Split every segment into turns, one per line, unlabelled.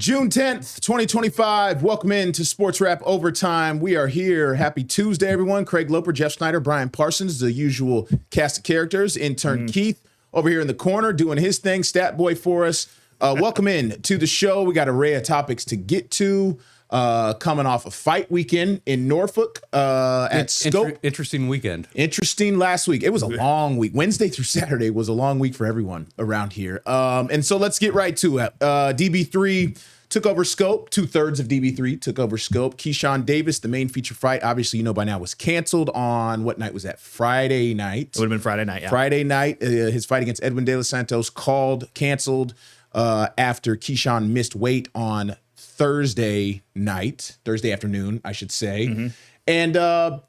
June 10th, 2025. Welcome into Sportswrap Overtime. We are here. Happy Tuesday, everyone. Craig Loper, Jeff Snyder, Brian Parsons, the usual cast of characters. Intern Keith over here in the corner doing his thing, stat boy for us. Welcome in to the show. We got an array of topics to get to. Coming off a fight weekend in Norfolk at Scope.
Interesting weekend.
Interesting last week. It was a long week. Wednesday through Saturday was a long week for everyone around here. And so let's get right to it. DB3 took over Scope. 2/3 of DB3 took over Scope. Keyshawn Davis, the main feature fight, obviously you know by now, was canceled on what night was that? Friday night.
It would have been Friday night, yeah.
Friday night. His fight against Edwin De Los Santos canceled after Keyshawn missed weight on Thursday afternoon, I should say. And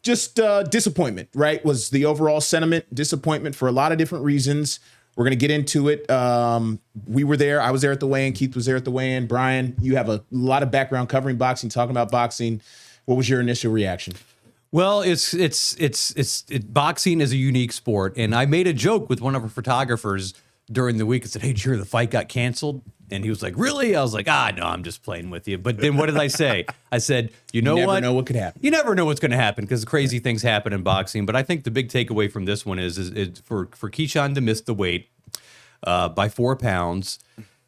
just disappointment, right? Was the overall sentiment. Disappointment for a lot of different reasons. We're going to get into it. We were there. I was there at the weigh-in. Keith was there at the weigh-in. Brian, you have a lot of background covering boxing, talking about boxing. What was your initial reaction?
Well, boxing is a unique sport. And I made a joke with one of our photographers during the week and said, "Hey, did you hear the fight got canceled?" And he was like, "Really?" I was like, no, I'm just playing with you. But then what did I say? I said, you never
know what could happen.
You never know what's going to happen because crazy things happen in boxing. But I think the big takeaway from this one is for Keyshawn to miss the weight by 4 pounds.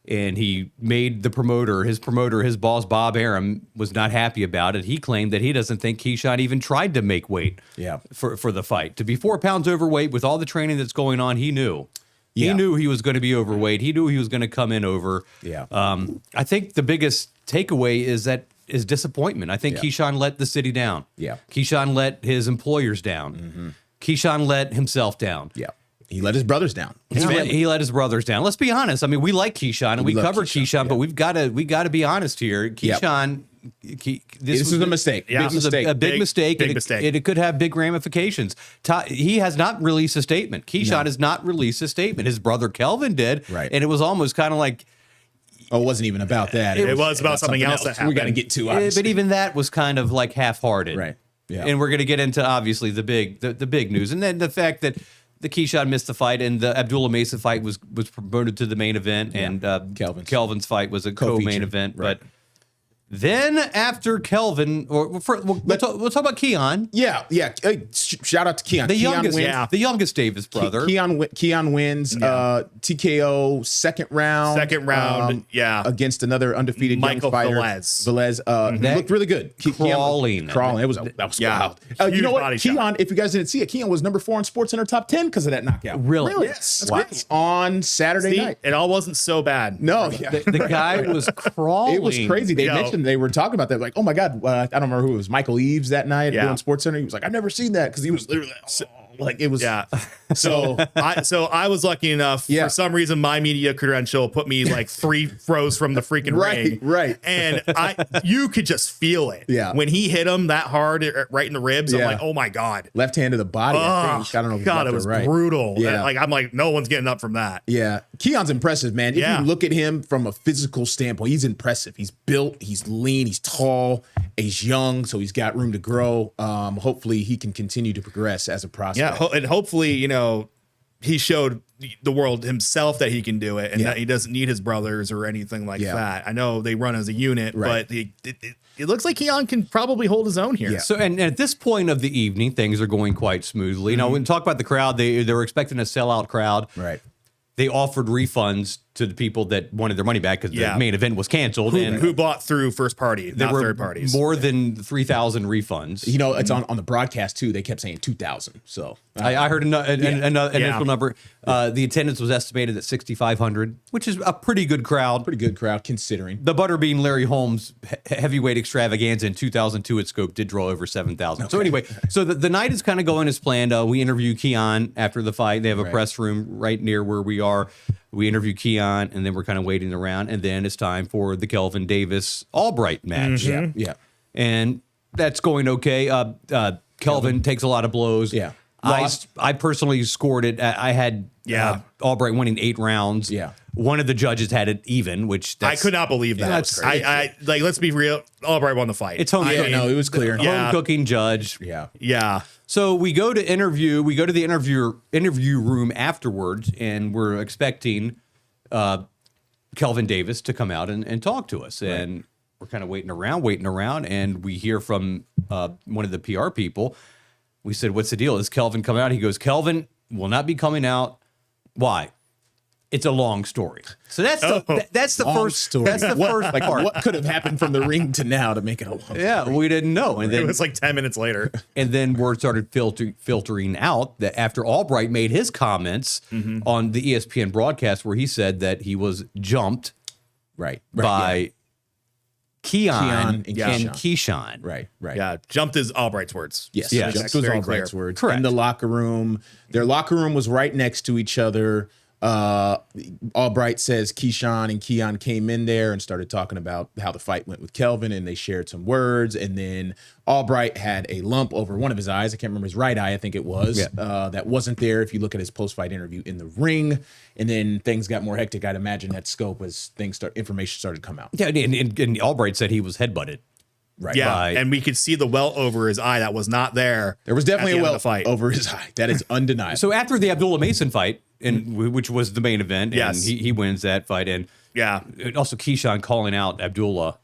And he made his boss, Bob Arum, was not happy about it. He claimed that he doesn't think Keyshawn even tried to make weight for the fight. To be 4 pounds overweight with all the training that's going on, he knew. He knew he was going to be overweight. He knew he was going to come in over. I think the biggest takeaway is disappointment. I think Keyshawn let the city down. Keyshawn let his employers down. Keyshawn let himself down.
He let his brothers down.
He let his brothers down. Let's be honest. I mean, we like Keyshawn and we cover Keyshawn, but we've got to be honest here. Keyshawn. This was a mistake.
This
was a big mistake. It could have big ramifications. He has not released a statement. Keyshawn has not released a statement. His brother Kelvin did, and it was almost kind of like,
it wasn't even about that.
It was about something else that happened.
We got to get to, obviously.
But even that was kind of like half-hearted.
Right. Yeah.
And we're going to get into, obviously, the big news. And then the fact that the Keyshawn missed the fight and the Abdullah Mesa fight was promoted to the main event, and Kelvin's fight was a co-main event.
Right.
But then after Kelvin, we'll talk about Keon.
Shout out to Keon.
The youngest Davis brother.
Keon wins TKO second round. Against another undefeated
Michael
young fighter, Velez. Looked really good.
Crawling.
That was wild. You know what? Keon, if you guys didn't see it, Keon was number 4 on SportsCenter top 10 because of that knockout.
Really?
Yes. That's on Saturday night.
It all wasn't so bad.
No.
The guy was crawling.
It was crazy. They mentioned they were talking about that, like, oh my God, I don't remember who it was. Michael Eaves that night doing SportsCenter. He was like, I've never seen that because he was literally like it was.
So I was lucky enough. For some reason, my media credential put me like 3 rows from the freaking ring.
Right.
And you could just feel it.
Yeah.
When he hit him that hard right in the ribs, I'm like, oh my God.
Left hand to the body. I think. I don't know. If
God, it was brutal.
Yeah.
I'm like, no one's getting up from that.
Yeah. Keon's impressive, man. If you look at him from a physical standpoint, he's impressive. He's built, he's lean, he's tall, he's young, so he's got room to grow. Hopefully he can continue to progress as a prospect.
Yeah, and hopefully, he showed the world himself that he can do it and that he doesn't need his brothers or anything like that. I know they run as a unit, but it looks like Keon can probably hold his own here.
Yeah. So, and at this point of the evening, things are going quite smoothly. When we talk about the crowd, they were expecting a sellout crowd.
Right.
They offered refunds to the people that wanted their money back because the main event was canceled.
Who bought through first party,
not third parties. More than 3,000 refunds.
It's on the broadcast, too. They kept saying 2,000. So
I heard an initial number. The attendance was estimated at 6,500, which is a pretty good crowd.
Pretty good crowd, considering.
The Butterbean Larry Holmes heavyweight extravaganza in 2002 at Scope did draw over 7,000. Okay. So anyway, so the night is kind of going as planned. We interview Keon after the fight. They have a press room right near where we are. We interview Keon, and then we're kind of waiting around, and then it's time for the Kelvin Davis Albright match.
Yeah.
And that's going okay. Kelvin takes a lot of blows.
Yeah.
I personally scored it. I had Albright winning 8 rounds.
Yeah.
One of the judges had it even, which
I could not believe that.
That's
crazy. I like, let's be real. Albright won the fight.
It's home cooking.
No, it was clear.
Home cooking judge.
Yeah.
So we go to interview. We go to the interview room afterwards, and we're expecting Kelvin Davis to come out and talk to us. And we're kind of waiting around, and we hear from one of the PR people. We said, "What's the deal? Is Kelvin coming out?" He goes, "Kelvin will not be coming out. Why? It's a long story." So that's the
Long
first
story.
That's the first
Like,
part.
what could have happened from the ring to now to make it a long story?
Yeah, we didn't know, and
It
then
was like 10 minutes later.
and then word started filtering out that after Albright made his comments on the ESPN broadcast, where he said that he was jumped
Right.
by Keon and
Keyshawn.
Keyshawn.
Right.
Yeah, jumped is Albright's words.
Yes.
Yes.
Jumped was
Very
Albright's
clear.
words.
Correct.
In the locker room. Their locker room was right next to each other. Albright says Keyshawn and Keon came in there and started talking about how the fight went with Kelvin, and they shared some words. And then Albright had a lump over one of his eyes. I can't remember his right eye, I think it was.
Yeah.
That wasn't there if you look at his post-fight interview in the ring. And then things got more hectic, I'd imagine, at Scope as information started to come out.
Yeah, and Albright said he was headbutted.
Right.
Yeah,
by-
and we could see the welt over his eye that was not there.
There was definitely
at
a
the end of
welt
the fight.
over his eye. That is undeniable.
So after the Abdullah Mason fight, which was the main event,
Yes.
and he wins that fight, and
Yeah.
also Keyshawn calling out Abdullah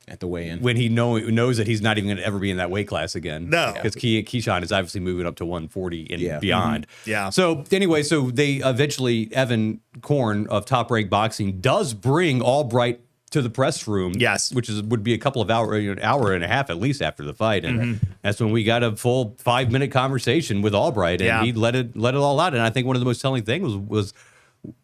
at the weigh-in.
when he knows that he's not even going to ever be in that weight class again.
No.
Because Keyshawn is obviously moving up to 140 and
Yeah.
beyond.
Yeah.
So anyway, so they eventually, Evan Korn of Top Rank Boxing does bring Albright to the press room.
Yes.
Which would be a couple of an hour and a half at least after the fight. And that's when we got a full 5-minute conversation with Albright, and
Yeah.
he let it all out. And I think one of the most telling things was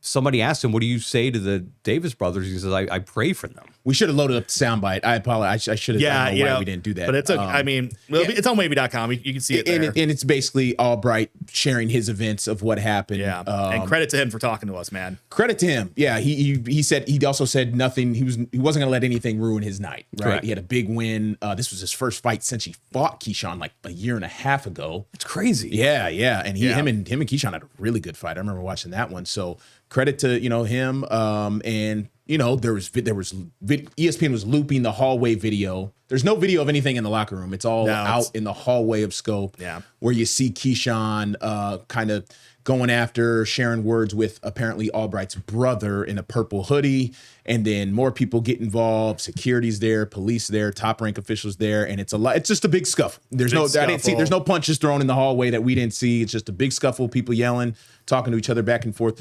somebody asked him, "What do you say to the Davis brothers?" He says, I pray for them.
We should have loaded up the soundbite. I apologize. I should have.
Yeah,
I don't know why we didn't do that.
But it's okay. I mean, it's on wavy.com. You can see it there.
and it's basically Albright sharing his events of what happened.
Yeah, and credit to him for talking to us, man.
Credit to him. Yeah, he said he also said nothing. He wasn't going to let anything ruin his night. Right.
Correct.
He had a big win. This was his first fight since he fought Keyshawn like a year and a half ago.
It's crazy.
Yeah, and
Yeah.
him and Keyshawn had a really good fight. I remember watching that one. So credit to him. And there was ESPN was looping the hallway video. There's no video of anything in the locker room. It's all out in the hallway of Scope.
Yeah.
Where you see Keyshawn kind of going after, sharing words with apparently Albright's brother in a purple hoodie, and then more people get involved. Security's there, police there, top rank officials there, and it's just a big scuffle. I didn't see. There's no punches thrown in the hallway that we didn't see. It's just a big scuffle, people yelling, talking to each other back and forth.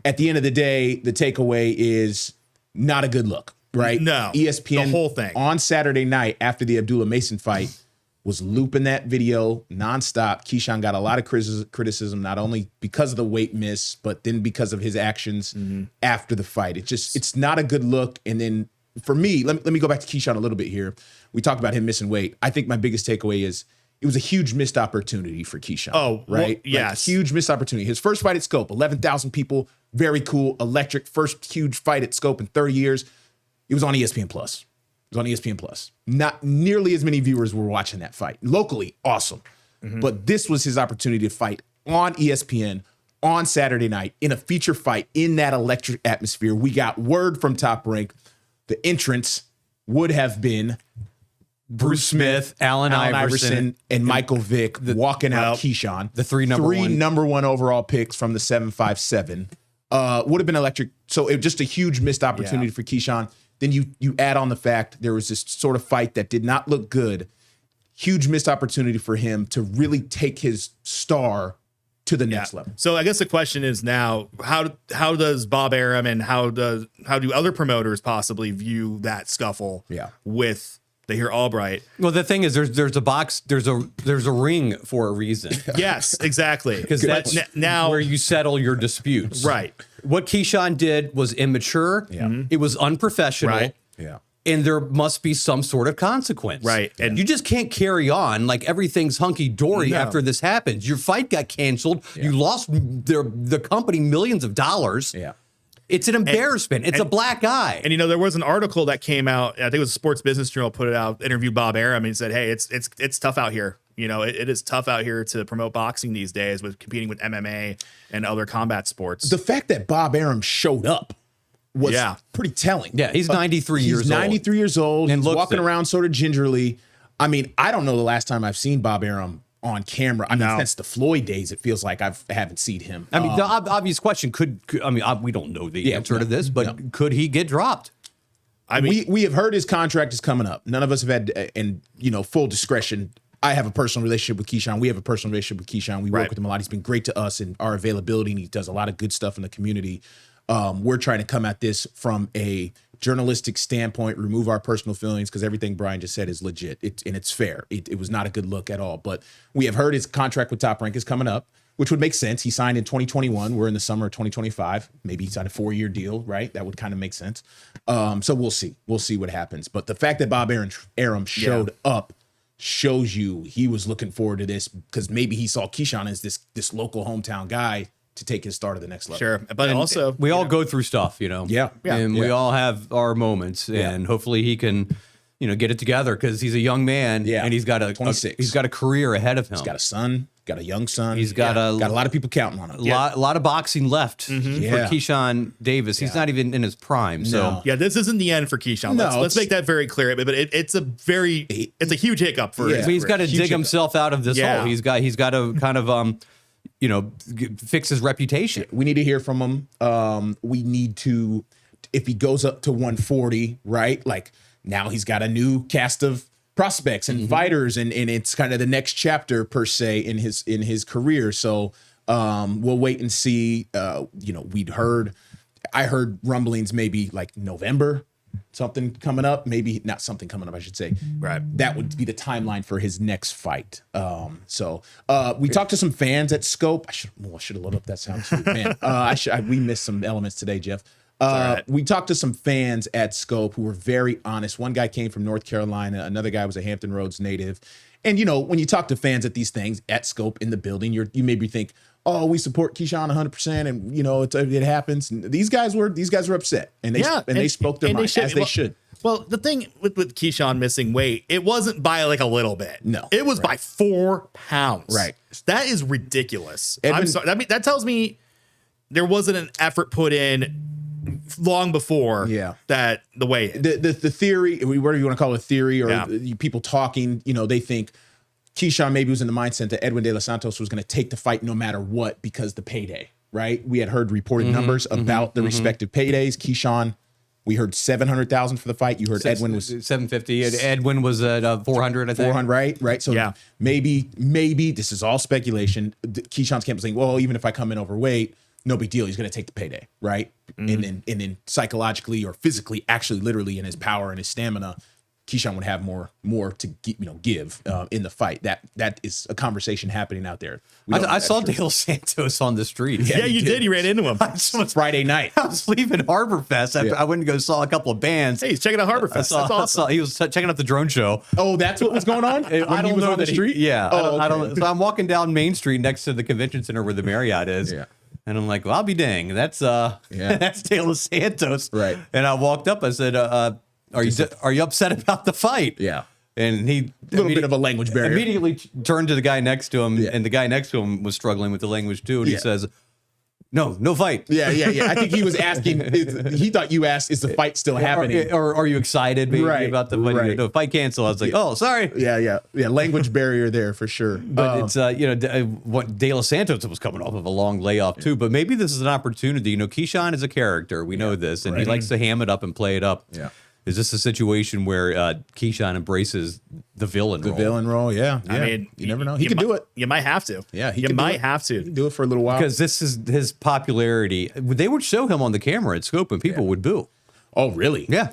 At the end of the day, the takeaway is not a good look, right?
No,
ESPN
the whole thing
on Saturday night after the Abdullah Mason fight was looping that video nonstop. Keyshawn got a lot of criticism, not only because of the weight miss, but then because of his actions after the fight. It's not a good look. And then for me, let me go back to Keyshawn a little bit here. We talked about him missing weight. I think my biggest takeaway is it was a huge missed opportunity for Keyshawn.
Oh, well,
right?
yes.
Huge missed opportunity. His first fight at Scope, 11,000 people, very cool, electric, first huge fight at Scope in 30 years. It was on ESPN Plus. It was on ESPN Plus. Not nearly as many viewers were watching that fight. Locally, awesome. But this was his opportunity to fight on ESPN on Saturday night in a feature fight in that electric atmosphere. We got word from Top Rank. The entrance would have been
Bruce Smith, Allen Iverson,
and Michael Vick walking out Keyshawn.
The three number one
overall picks from the 757. Would have been electric. So it was just a huge missed opportunity for Keyshawn. Then you add on the fact there was this sort of fight that did not look good. Huge missed opportunity for him to really take his star to the next level.
So I guess the question is now, how does Bob Arum and how do other promoters possibly view that scuffle with they hear Albright?
Well, the thing is, there's a ring for a reason.
Yes, exactly.
Because that's
now
where you settle your disputes.
Right.
What Keyshawn did was immature.
Yeah.
It was unprofessional.
Right.
Yeah.
And there must be some sort of consequence.
Right.
And you just can't carry on like everything's hunky-dory after this happens. Your fight got canceled.
Yeah.
You lost the company millions of dollars.
Yeah.
It's an embarrassment. It's a black eye.
And there was an article that came out. I think it was a Sports Business Journal put it out. Interviewed Bob Arum and said, "Hey, it's tough out here. It is tough out here to promote boxing these days with competing with MMA and other combat sports."
The fact that Bob Arum showed up was pretty telling.
Yeah, he's 93 years old.
He's 93 years old.
And
He's
looks
walking
it.
around sort of gingerly. I mean, I don't know the last time I've seen Bob Arum on camera. I mean, since the Floyd days, it feels like I haven't seen him.
I mean, the obvious question we don't know the answer to this, but could he get dropped?
I mean,
we have heard his contract is coming up. None of us have had, and full discretion. I have a personal relationship with Keyshawn. We have a personal relationship with Keyshawn. We work with him a lot. He's been great to us and our availability, and he does a lot of good stuff in the community. We're trying to come at this from a journalistic standpoint, remove our personal feelings, because everything Brian just said is legit, and it's fair. It was not a good look at all. But we have heard his contract with Top Rank is coming up, which would make sense. He signed in 2021. We're in the summer of 2025. Maybe he signed a 4-year deal, right? That would kind of make sense. So we'll see. We'll see what happens. But the fact that Bob Arum showed up shows you he was looking forward to this, because maybe he saw Keyshawn as this local hometown guy to take his start to the next level.
Sure. But also,
we all go through stuff,
Yeah.
And we all have our moments, and hopefully he can, get it together, because he's a young man, and he's got
26.
He's got a career ahead of him.
He's got a son, got a young son.
He's got
a lot of people counting on him.
A lot of boxing left for
Yeah.
Keyshawn Davis. He's not even in his prime. So
yeah, this isn't the end for Keyshawn. Let's make that very clear. But it's a huge hiccup for him.
He's got to dig himself out of this hole. He's got to kind of fix his reputation.
We need to hear from him. We need to, if he goes up to 140, right? Like, now he's got a new cast of prospects and fighters, and it's kind of the next chapter per se in his career. So we'll wait and see. I heard rumblings maybe like November, something coming up, maybe not something coming up, I should say.
Right.
That would be the timeline for his next fight. So we talked to some fans at Scope. I should have loaded up that sound too, man. We missed some elements today, Jeff.
Right.
We talked to some fans at Scope who were very honest. One guy came from North Carolina. Another guy was a Hampton Roads native. And, when you talk to fans at these things at Scope in the building, you maybe think, oh, we support Keyshawn 100%. And, it happens. And these guys were upset, and they spoke their mind as they should.
Well, the thing with Keyshawn missing weight, it wasn't by like a little bit.
No.
It was by 4 pounds.
Right.
That is ridiculous. I'm sorry. That tells me there wasn't an effort put in long before that the weight.
The theory, whatever you want to call it, a theory, or people talking, they think Keyshawn maybe was in the mindset that Edwin De Los Santos was going to take the fight no matter what, because the payday, right? We had heard reported numbers about the respective paydays. Keyshawn, we heard 700,000 for the fight. You heard Edwin was
750. Edwin was at 400. I think
400, right? So maybe this is all speculation. Keyshawn's camp was saying, well, even if I come in overweight, no big deal. He's going to take the payday, right? And then psychologically or physically, actually, literally, in his power and his stamina, Keyshawn would have more to give in the fight. That is a conversation happening out there.
I saw De Los Santos on the the street.
Yeah, you did. You ran into him.
Friday night.
I was leaving Harborfest. I went and saw a couple of bands.
Hey, he's checking out Harborfest. That's awesome.
He was checking out the drone show.
Oh, that's what was going on?
I don't know
on the street?
I don't. So I'm walking down Main Street next to the convention center where the Marriott is. Yeah. And I'm like, well, I'll be dang. That's that's De Los Santos.
Right.
And I walked up. I said, are you upset about the fight?
Yeah.
And he
a little bit of a language barrier.
Immediately turned to the guy next to him, and the guy next to him was struggling with the language too. And he says, no fight.
Yeah. I think he was asking. He thought you asked, is the fight still happening?
Or are you excited maybe about the fight?
Right.
No, fight cancel. I was like, oh, sorry.
Yeah. Language barrier there for sure.
But it's what De Los Santos was coming off of a long layoff too. But maybe this is an opportunity. Keyshawn is a character. We know this, and he likes to ham it up and play it up.
Yeah.
Is this a situation where Keyshawn embraces the villain role?
The villain role, yeah.
I mean,
you never know. He can do it.
You might have to.
Yeah,
you might have to.
He can do it for a little while.
Because this is his popularity. They would show him on the camera at Scope, and people would boo.
Oh, really?
Yeah.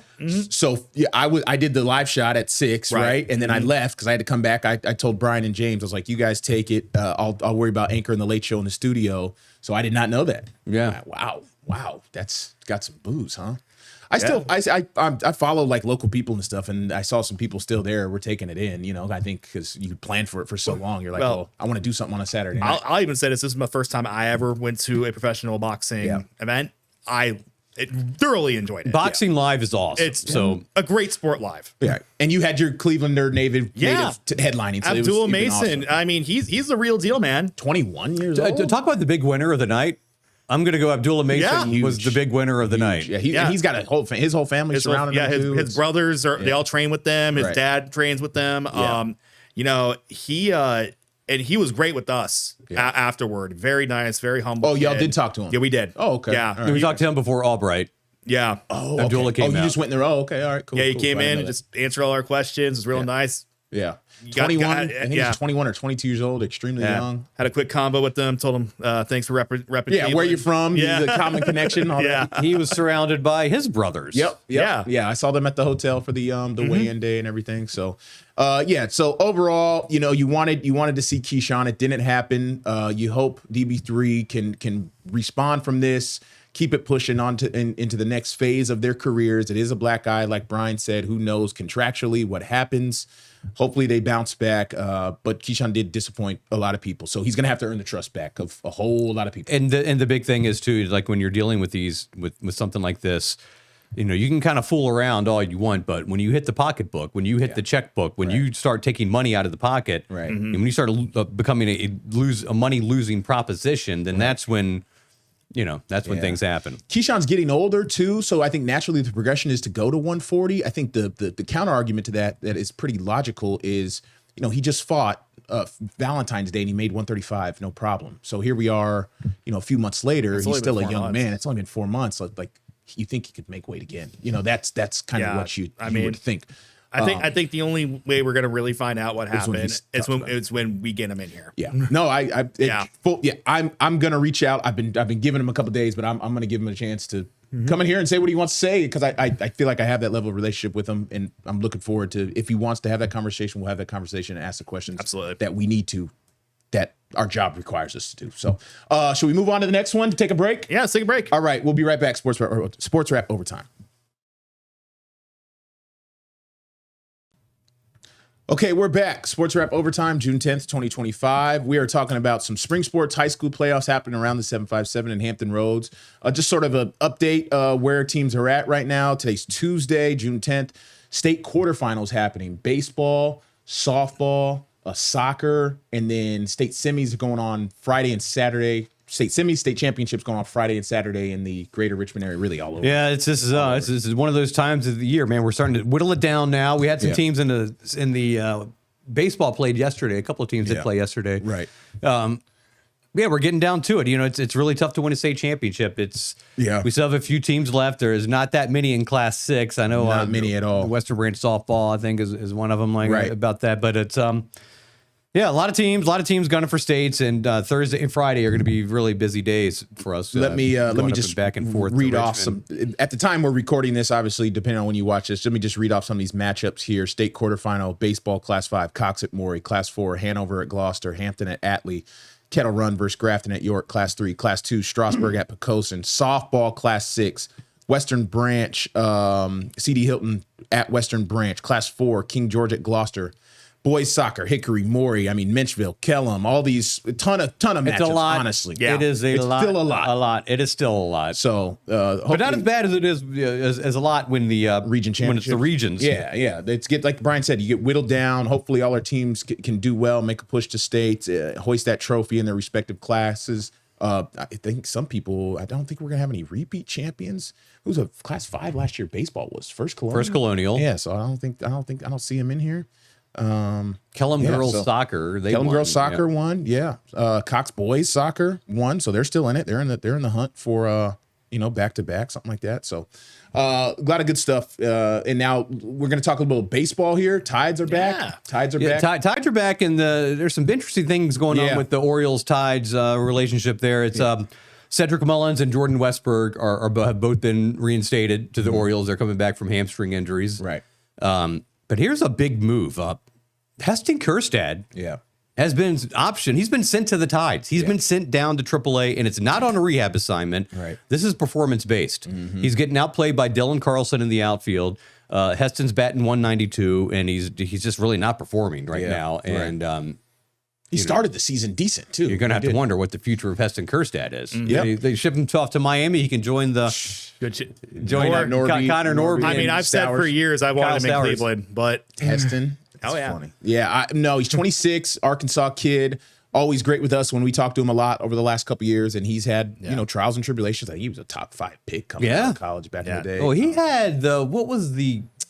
So I did the live shot at 6, right? And then I left because I had to come back. I told Brian and James, I was like, you guys take it. I'll worry about anchoring the late show in the studio. So I did not know that.
Yeah.
Wow. That's got some booze, huh? I follow like local people and stuff, and I saw some people still there. We're taking it in, I think because you plan for it for so long. You're like, I want to do something on a Saturday night.
I'll even say this is my first time I ever went to a professional boxing event. I thoroughly enjoyed it.
Boxing live is awesome.
It's a great sport live.
Yeah, and you had your Clevelander native headlining. So
Abdullah Mason. Awesome. I mean, he's the real deal, man.
21 years old.
Talk about the big winner of the night. I'm going to go Abdullah Mason was the big winner of the night.
Yeah, and he's got his whole family surrounding him.
His brothers they all train with them. His dad trains with them.
Yeah.
He and he was great with us afterward. Very nice, very humble.
Oh, y'all
kid.
did talk to him?
Yeah, we did.
Oh, okay.
Yeah.
Right.
We talked to him before Albright.
Yeah.
Oh,
Abdullah
okay.
came
you
out.
just went there. Oh, okay. All right, cool.
Yeah, he
cool.
came
I didn't
in
know
and
that.
just answered all our questions. It was real nice.
Yeah.
got-
21.
got-
I think
yeah.
he's 21 or 22 years old, extremely young.
Had a quick combo with them. Told him thanks for repping.
Yeah, where you from?
Yeah.
The common connection. All
Yeah.
that.
He was surrounded by his brothers.
Yep.
Yeah.
Yeah. I saw them at the hotel for the weigh-in day and everything. So, yeah. So overall, you wanted to see Keyshawn. It didn't happen. You hope DB3 can respond from this, keep it pushing on into the next phase of their careers. It is a black eye, like Brian said. Who knows contractually what happens? Hopefully they bounce back. But Keyshawn did disappoint a lot of people, so he's going to have to earn the trust back of a whole lot of people.
And the big thing is too, like when you're dealing with these with something like this, you can kind of fool around all you want, but when you hit the pocketbook, when you hit the checkbook, when you start taking money out of the pocket,
Right.
and when you start becoming a money losing proposition, then that's when when things happen.
Keyshawn's getting older too, so I think naturally the progression is to go to 140. I think the counter argument to that is pretty logical is, he just fought Valentine's Day and he made 135, no problem. So here we are, a few months later, he's still a young man. It's only been 4 months. Like you think he could make weight again? That's kind of what you would think.
I think the only way we're gonna really find out what happened
when
is when we get him in here.
Yeah. No, I'm gonna reach out. I've been giving him a couple days, but I'm gonna give him a chance to come in here and say what he wants to say, because I feel like I have that level of relationship with him, and I'm looking forward to, if he wants to have that conversation, we'll have that conversation and ask the questions that we need to, that our job requires us to do. So should we move on to the next one to take a break?
Yeah, let's take a break.
All right, we'll be right back. Sports Wrap Overtime. Okay, we're back. Sports Wrap Overtime, June 10th, 2025. We are talking about some spring sports high school playoffs happening around the 757 in Hampton Roads. Just sort of an update where teams are at right now. Today's Tuesday, June 10th. State quarterfinals happening. Baseball, softball, soccer, and then state semis are going on Friday and Saturday. State semis, state championships going on Friday and Saturday in the greater Richmond area, really all over.
Yeah, this is one of those times of the year, man. We're starting to whittle it down now. We had some teams in the baseball played yesterday. A couple of teams did play yesterday.
Right.
We're getting down to it. It's really tough to win a state championship. We still have a few teams left. There's not that many in Class 6. I know
not many at all.
Western Branch softball, I think, is one of them. About that, but it's a lot of teams gunning for states, and Thursday and Friday are going to be really busy days for us.
Let me just
back and forth
read off some. At the time we're recording this, obviously, depending on when you watch this, let me just read off some of these matchups here. State quarterfinal, baseball, Class 5, Cox at Maury, Class 4, Hanover at Gloucester, Hampton at Atlee, Kettle Run versus Grafton at York, Class 3, Class 2, Strasburg at Pocosin, softball, Class 6, Western Branch, C.D. Hilton at Western Branch, Class 4, King George at Gloucester. Boys soccer, Hickory, Maury, Menchville, Kellam, all these, a ton of matchups,
it's a lot.
Honestly.
Yeah. It is
it's
lot.
Still a lot.
A lot. It is still a lot.
So,
but not as bad as it is as a lot when the
region championship.
When it's the regions.
Yeah. It's like Brian said, you get whittled down. Hopefully all our teams can do well, make a push to states, hoist that trophy in their respective classes. I think some people, I don't think we're going to have any repeat champions. Who's a Class 5 last year? Baseball was First Colonial. Yeah, so I don't see him in here.
Kellam girls soccer.
Kellam girls soccer won. Yeah. Cox boys soccer won. So they're still in it. They're in the hunt for back to back, something like that. So a lot of good stuff. And now we're going to talk a little bit of baseball here. Tides are back. Tides are back.
Tides are back, and there's some interesting things going on with the Orioles Tides relationship there. It's Cedric Mullins and Jordan Westberg have both been reinstated to the Orioles. They're coming back from hamstring injuries.
Right.
But here's a big move. Heston Kjerstad has been optioned. He's been sent to the Tides. He's been sent down to AAA, and it's not on a rehab assignment.
Right.
This is performance-based. He's getting outplayed by Dylan Carlson in the outfield. Heston's batting 192, and he's just really not performing right now. And
he started the season decent, too.
You're going to have to wonder what the future of Heston Kjerstad is. They ship him off to Miami. He can join the Connor Norby.
I've said for years I wanted him in Cleveland, but
Heston. Funny. Yeah, he's 26, Arkansas kid, always great with us when we talked to him a lot over the last couple of years, and he's had trials and tribulations. He was a top 5 pick coming out of college back in the day.
Oh, he had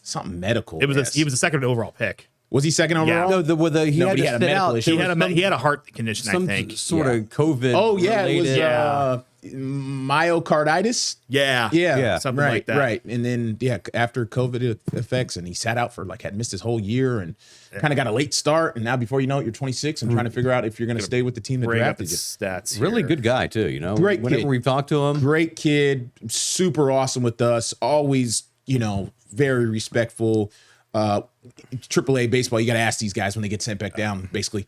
something medical.
He was a second overall pick.
Was he second overall?
No, he had
but he
to
had a
sit
medical
out.
issue.
He had a heart condition, I
Some
think.
sort of COVID.
Oh yeah,
related.
it was myocarditis.
Yeah. Something
right,
like that.
Right. And then after COVID effects, and he sat out for had missed his whole year and kind of got a late start. And now before you know it, you're 26 and trying to figure out if you're going to stay with the team that
Bring up
drafted
his
you.
stats.
Really
here.
good guy too.
Great
whenever
kid.
we've talked to him,
Great kid, super awesome with us. Always, very respectful. AAA baseball, you got to ask these guys when they get sent back down, basically,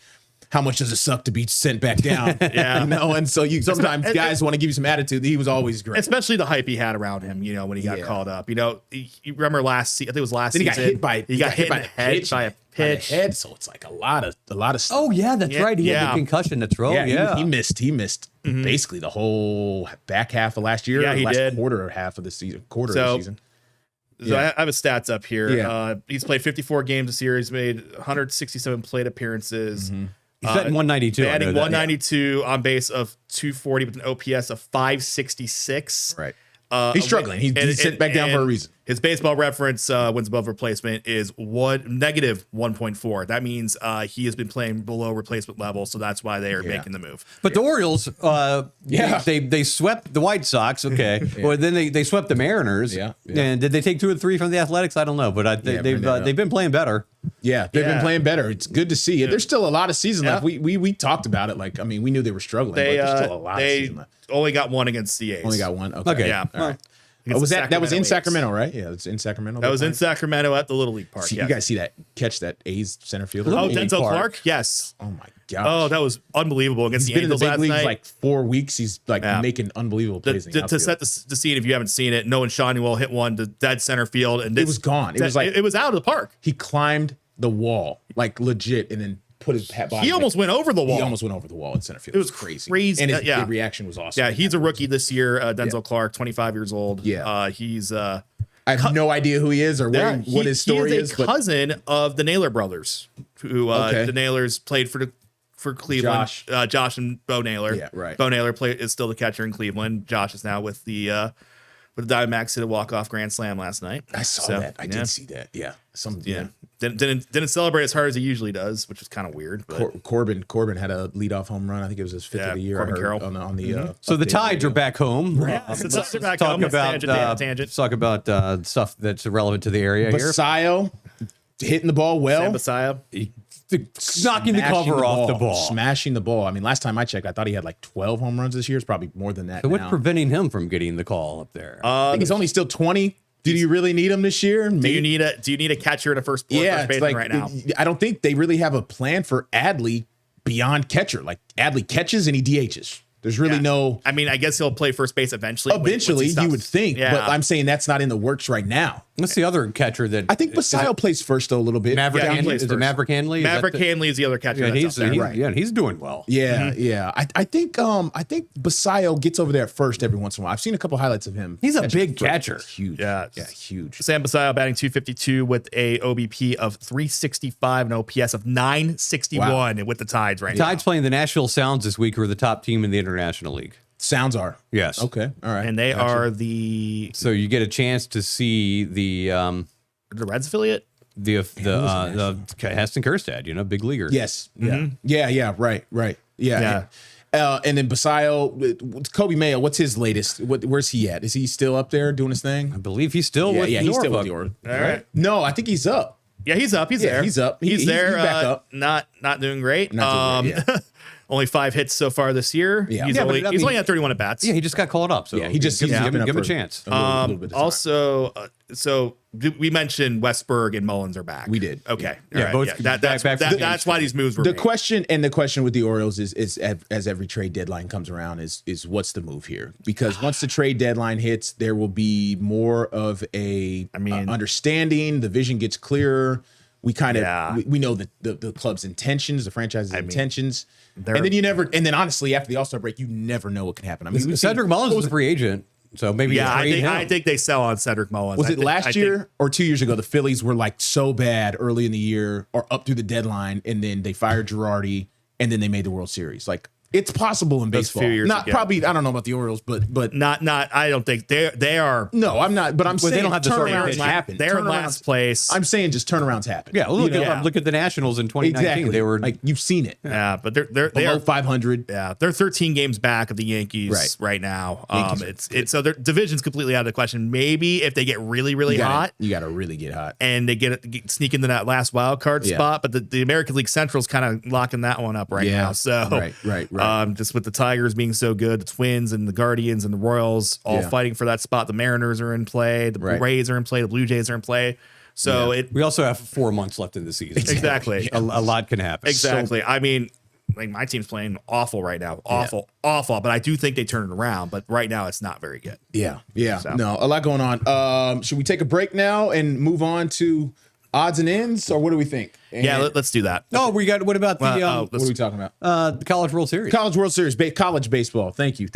how much does it suck to be sent back down? And so sometimes guys want to give you some attitude. He was always great.
Especially the hype he had around him, when he got called up. You remember I think it was last season.
He got hit by
in the head by a pitch.
So it's like a lot of stuff.
oh yeah, that's right. He had the concussion to throw. Yeah,
He missed basically the whole back half of last year.
Yeah, he
last
did.
Quarter of the season.
So I have his stats up here.
Yeah.
He's played 54 games this year. He's made 167 plate appearances.
he's batting 192.
Batting 192 on base of 240 with an OPS of 566.
Right. He's struggling. He's sent back down for a reason.
His baseball reference wins above replacement is negative 1.4. That means he has been playing below replacement level, so that's why they are making the move.
But the Orioles, they swept the White Sox. Okay, well then they swept the Mariners.
Yeah.
And did they take 2 or 3 from the Athletics? I don't know, but they've been playing better.
Yeah, they've been playing better. It's good to see. There's still a lot of season left. We talked about it. We knew they were struggling, but there's still a lot of season left.
Only got one against the A's.
Only got one. Okay.
Yeah.
All right.
Against the
That was in
A's.
Sacramento, right? Yeah, it's in Sacramento.
That was in Sacramento at the Little League Park.
You guys see that catch that A's center fielder?
Oh,
League
Denzel
Park.
Clark? Yes.
Oh my gosh.
Oh, that was unbelievable against
He's
the
been in the
Angels
big
last
leagues
night.
like 4 weeks. He's making unbelievable plays.
To set the scene, if you haven't seen it, Noah Shawnee hit one to dead center field, and
It was gone.
It was out of the park.
He climbed the wall, legit, and then put his body.
He almost went over the wall.
He almost went over the wall in center field.
It was
crazy.
crazy.
And his
Yeah.
reaction was awesome.
Yeah, he's a rookie this year. Denzel Clark, 25 years old.
Yeah.
He's
I have no idea who he is or what his story
he
is.
is a cousin of the Naylor brothers, who the Naylors played for Cleveland. Josh and Bo Naylor.
Yeah, right.
Bo Naylor is still the catcher in Cleveland. Josh is now with the Diamondbacks, hit a walk-off grand slam last night.
I saw that. I did see that. Yeah.
Didn't celebrate as hard as he usually does, which is kind of weird. But
Corbin had a leadoff home run. I think it was his 5th of the year.
Corbin
I heard
Carroll.
on the
So the
updated
Tides
radio.
are back home.
Let's back
talk
home.
about
Tangent.
talk about stuff that's relevant to the area here.
Basayo hitting the ball well.
Sam Messiah.
Knocking the cover off the ball.
Smashing the ball. I mean, last time I checked, I thought he had 12 home runs this year. It's probably more than that
So what's
now.
preventing him from getting the call up there?
I think he's only still 20. Do you really need him this year?
Do you need a catcher and a first baseman right now?
I don't think they really have a plan for Adley beyond catcher. Adley catches and he DHs. There's really no.
I mean, I guess he'll play first base eventually.
Eventually,
once he
you would
stops.
think,
Yeah.
but I'm saying that's not in the works right now.
What's the other catcher that
I think Basayo plays first though a little bit.
Maverick
Yeah, he
Hanley?
plays
Is it
first.
Maverick Hanley?
Maverick Hanley is the other catcher.
Yeah,
that's up there.
he's doing well.
Yeah, yeah. I think Basayo gets over there at first every once in a while. I've seen a couple highlights of him.
He's a
catching
big
first.
catcher.
It's huge.
Yeah.
Huge.
Sam Basayo batting 252 with a OBP of 365 and OPS of 961 with the Tides right now.
Tides playing the Nashville Sounds this week, who are the top team in the International League.
Sounds are.
Yes.
Okay. All right.
And they are the
So you get a chance to see the
Reds affiliate.
Heston Kjerstad, big leaguer.
Yes. Yeah. Yeah. Right. Yeah. And then Basayo, Kobe Mayo, what's his latest? Where's he at? Is he still up there doing his thing?
I believe he's still with
he's still with
Norfolk.
the
All right.
No, I think he's up.
Yeah, he's up. He's
Yeah,
there.
he's up.
He's there.
He's back up.
Not doing great.
Not doing great,
Only 5 hits so far this year.
Yeah.
He's
Yeah,
only
but I
he's
mean-
only had 31 at bats.
Yeah, he just got called up. So
He just
give
he's
him
given up
a
for
chance.
a little bit of time.
Also, so we mentioned Westberg and Mullins are back.
We did.
Okay.
Yeah,
All right.
both
That's
back from
that's why these moves were
The
made.
question with the Orioles is as every trade deadline comes around is what's the move here? Because once the trade deadline hits, there will be more of a understanding. The vision gets clearer. We kind of we know the club's intentions, the franchise's intentions, and then honestly after the All-Star break, you never know what can happen. I mean,
Cedric Mullins was a free agent, so maybe
I think they sell on Cedric Mullins.
Was it last year or 2 years ago? The Phillies were so bad early in the year or up through the deadline, and then they fired Girardi, and then they made the World Series. It's possible in baseball.
few years
Not
ago.
probably. I don't know about the Orioles, but
Not. I don't think they are.
no, I'm not. But I'm saying
they don't have the starting
turnarounds
pitch.
happen.
They're in
Turnarounds-
last place.
I'm saying just turnarounds happen.
Yeah, well, look,
You know?
look at the Nationals in 2019.
Exactly.
They were
like you've seen it.
Yeah, but they
Below
are
500.
Yeah, they're 13 games back of the Yankees right now. It's so their division's completely out of the question. Maybe if they get really hot,
You got to really get hot.
and they sneak into that last wild card spot. But the American League Central's kind of locking that one up right now. So
right.
just with the Tigers being so good, the Twins and the Guardians and the Royals all fighting for that spot. The Mariners are in play. The Rays are in play. The Blue Jays are in play. So
we also have 4 months left in the season.
Exactly.
A lot can happen.
Exactly. I mean, like my team's playing awful right now. Awful. But I do think they turn it around. But right now, it's not very good.
Yeah.
So.
No, a lot going on. Should we take a break now and move on to odds and ends, or what do we think?
Yeah, let's do that.
Oh, we got. What about the?
What are we talking about?
The College World Series.
College World Series, college baseball. Thank you.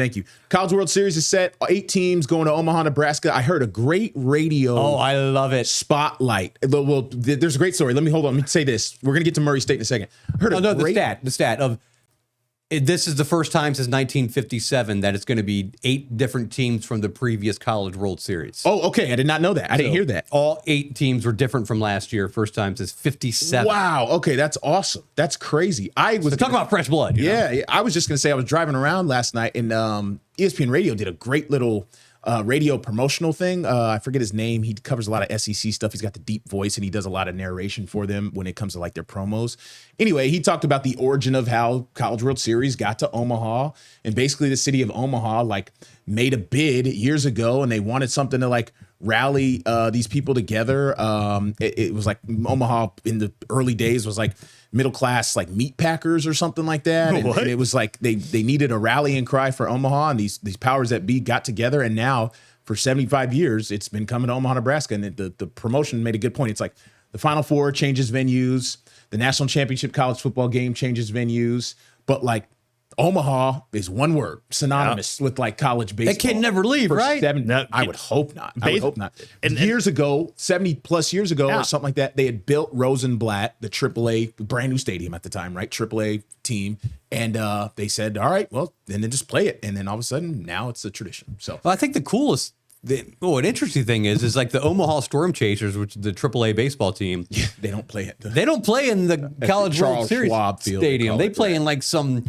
College World Series is set. 8 teams going to Omaha, Nebraska. I heard a great radio.
Oh, I love it.
Spotlight. Well, there's a great story. Let me say this. We're gonna get to Murray State in a second. I heard
the stat of. This is the first time since 1957 that it's going to be 8 different teams from the previous College World Series.
Oh, okay. I did not know that. I didn't hear that.
All 8 teams were different from last year. First time since 57.
Wow. Okay, that's awesome. That's crazy. I was
talking about fresh blood. You know?
Yeah, I was just gonna say I was driving around last night and ESPN Radio did a great little radio promotional thing. I forget his name. He covers a lot of SEC stuff. He's got the deep voice and he does a lot of narration for them when it comes to like their promos. Anyway, he talked about the origin of how College World Series got to Omaha, and basically the city of Omaha like made a bid years ago and they wanted something to like rally these people together. It was like Omaha in the early days was like middle class like meat packers or something like that. And it was like they needed a rallying cry for Omaha, and these powers that be got together, and now for 75 years it's been coming to Omaha, Nebraska. And the promotion made a good point. It's like the Final Four changes venues, the national championship college football game changes venues, but like Omaha is one word, synonymous with like college baseball.
That kid never leave, right?
I would hope not. I would hope not. And years ago, 70 plus years ago or something like that, they had built Rosenblatt, the AAA, brand new stadium at the time, right? AAA team. And they said, all right, well, then just play it. And then all of a sudden, now it's a tradition. So
I think the coolest, an interesting thing is like the Omaha Storm Chasers, which is the AAA baseball team.
Yeah, they don't play it.
They don't play in the College World
Charles
Series
Schwab field,
stadium. They play in like some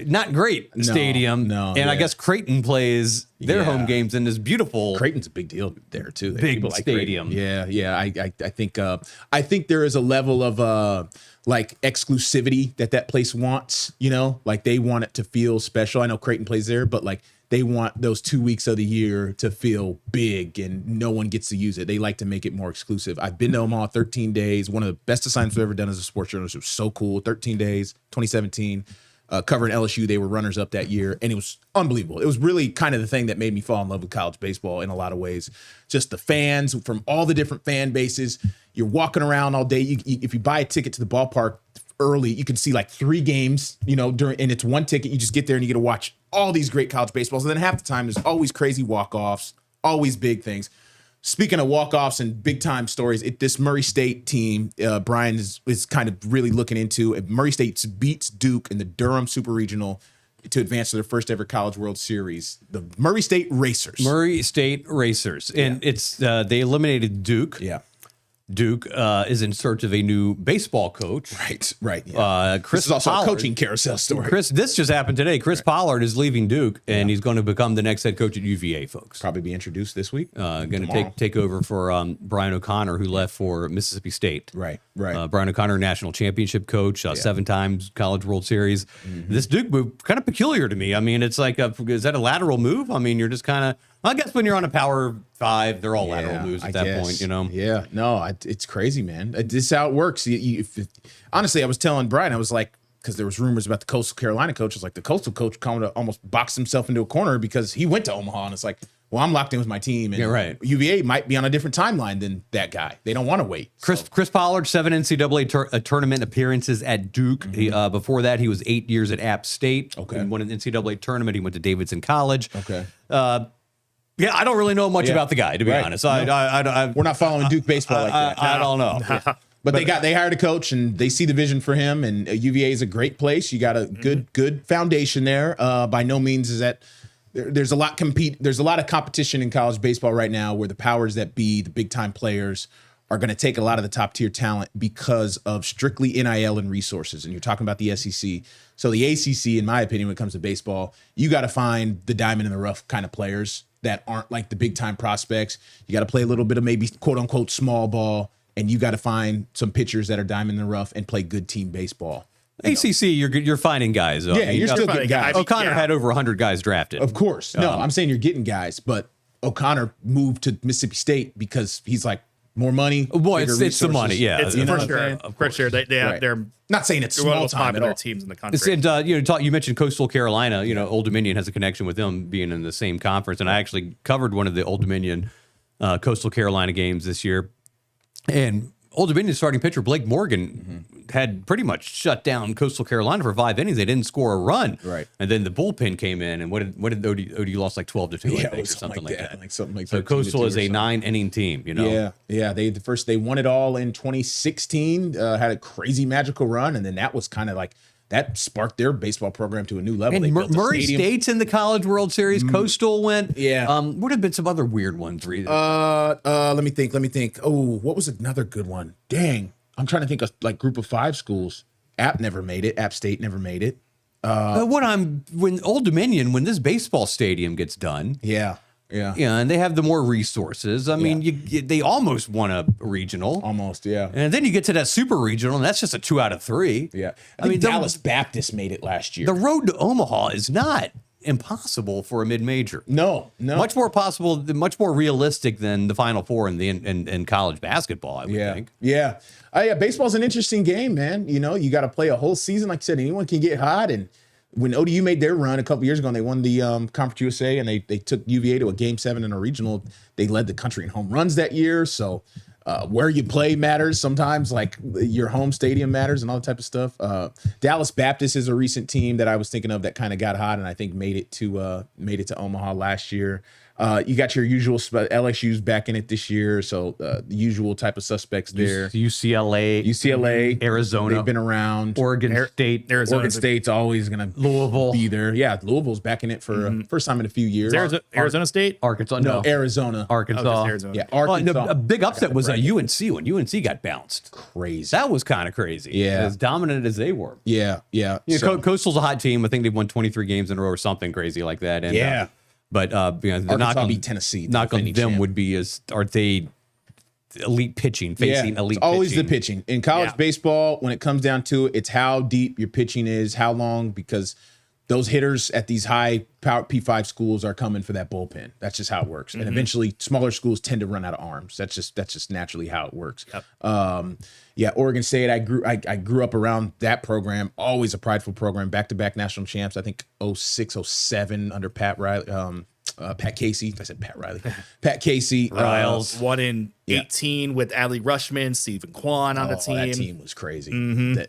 not great stadium.
And
I guess Creighton plays their home games in this beautiful.
Creighton's a big deal there too.
Big stadium.
Yeah. I think there is a level of like exclusivity that place wants. You know, like they want it to feel special. I know Creighton plays there, but like they want those 2 weeks of the year to feel big and no one gets to use it. They like to make it more exclusive. I've been to Omaha 13 days. One of the best assignments I've ever done as a sports journalist. It was so cool. 13 days, 2017. Covering LSU, they were runners up that year, and it was unbelievable. It was really kind of the thing that made me fall in love with college baseball in a lot of ways. Just the fans from all the different fan bases. You're walking around all day. If you buy a ticket to the ballpark early, you can see like 3 games, you know, and it's one ticket. You just get there and you get to watch all these great college baseballs. And then half the time, there's always crazy walk-offs, always big things. Speaking of walk-offs and big-time stories, this Murray State team, Brian is kind of really looking into. Murray State beats Duke in the Durham Super Regional to advance to their first ever College World Series. The Murray State Racers. And it's they eliminated Duke. Yeah.
Duke is in search of a new baseball coach.
Right. Yeah.
Chris
this is also
Pollard,
a coaching carousel story.
This just happened today. Chris Pollard is leaving Duke, and he's going to become the next head coach at UVA, folks.
Probably be introduced this week.
Going to take over for Brian O'Connor, who left for Mississippi State.
Right.
Brian O'Connor, national championship coach, 7 times College World Series. Mm-hmm. This Duke move, kind of peculiar to me. I mean, it's like, is that a lateral move? I mean, you're just kind of, I guess when you're on a Power 5, they're all lateral moves at that point, you know?
Yeah, no, it's crazy, man. This is how it works. Honestly, I was telling Brian, I was like, because there was rumors about the Coastal Carolina coach. It's like the Coastal coach kind of almost boxed himself into a corner because he went to Omaha, and it's like, well, I'm locked in with my team. And UVA might be on a different timeline than that guy. They don't want to wait.
Chris Pollard, 7 NCAA tournament appearances at Duke.
Mm-hmm.
Before that, he was 8 years at App State.
Okay.
He won an NCAA tournament. He went to Davidson College.
Okay.
Yeah, I don't really know much about the guy, to be honest.
No. We're not following Duke baseball like that.
I don't know.
But they hired a coach and they see the vision for him, and UVA is a great place. You got a good foundation there. By no means is that there's a lot of competition in college baseball right now where the powers that be, the big time players, are going to take a lot of the top tier talent because of strictly NIL and resources. And you're talking about the SEC. So the ACC, in my opinion, when it comes to baseball, you got to find the diamond in the rough kind of players that aren't like the big time prospects. You got to play a little bit of maybe quote unquote small ball. And you got to find some pitchers that are diamond in the rough and play good team baseball.
ACC, you're finding guys.
Yeah, you're still getting guys.
O'Connor had over 100 guys drafted.
Of course. No, I'm saying you're getting guys, but O'Connor moved to Mississippi State because he's like more money.
Boy, it's the money. Yeah,
it's for sure. They're
not saying it's small time at all.
Teams in the country.
And you mentioned Coastal Carolina. Old Dominion has a connection with them being in the same conference, and I actually covered one of the Old Dominion Coastal Carolina games this year. And Old Dominion starting pitcher Blake Morgan had pretty much shut down Coastal Carolina for 5 innings. They didn't score a run.
Right. And
then the bullpen came in, and what did OD lost like 12-2, I think, or something like that.
Like something like
so Coastal is a 9-inning team,
Yeah. They won it all in 2016, had a crazy magical run, and then that was kind of like that sparked their baseball program to a new level.
And Murray State's in the College World Series. Coastal went.
Yeah.
Would have been some other weird ones.
Let me think. Oh, what was another good one? Dang. I'm trying to think of like group of 5 schools. App never made it. App State never made it.
When Old Dominion, when this baseball stadium gets done.
Yeah.
And they have the more resources. I mean, they almost won a regional.
Almost, yeah.
And then you get to that super regional, and that's just a 2 out of 3.
Yeah. I mean, Dallas Baptist made it last year.
The road to Omaha is not impossible for a mid-major.
No.
Much more possible, much more realistic than the Final Four in college basketball, I would think.
Yeah. Baseball's an interesting game, man. You got to play a whole season. Like I said, anyone can get hot. And when ODU made their run a couple years ago and they won the Conference USA and they took UVA to a Game 7 in a regional, they led the country in home runs that year. So where you play matters sometimes, like your home stadium matters and all that type of stuff. Dallas Baptist is a recent team that I was thinking of that kind of got hot and I think made it to Omaha last year. You got your usual LSU's back in it this year, so the usual type of suspects there.
UCLA, Arizona,
they've been around.
Oregon State,
Arizona.
Oregon State's always going to be there. Yeah, Louisville's back in it for first time in a few years.
Arizona State,
Arkansas,
no, Arizona,
Arkansas.
Arizona.
Yeah, Arkansas.
A big upset was at UNC when UNC got bounced.
Crazy.
That was kind of crazy.
Yeah,
as dominant as they were.
Yeah.
Coastal's a hot team. I think they've won 23 games in a row or something crazy like that. And, But the knock on
Tennessee.
Knock on them would be are they elite pitching facing elite?
It's always
pitching.
the pitching in college baseball. When it comes down to it, it's how deep your pitching is, how long, because those hitters at these high power P5 schools are coming for that bullpen. That's just how it works. And eventually, smaller schools tend to run out of arms. That's just naturally how it works.
Yep.
Oregon State. I grew up around that program. Always a prideful program. Back-to-back national champs. I think 06, 07 under Pat Riley. Pat Casey. I said Pat Riley. Pat Casey.
Riles.
Won in 18 with Adley Rushman, Stephen Kwan on the team.
That team was crazy.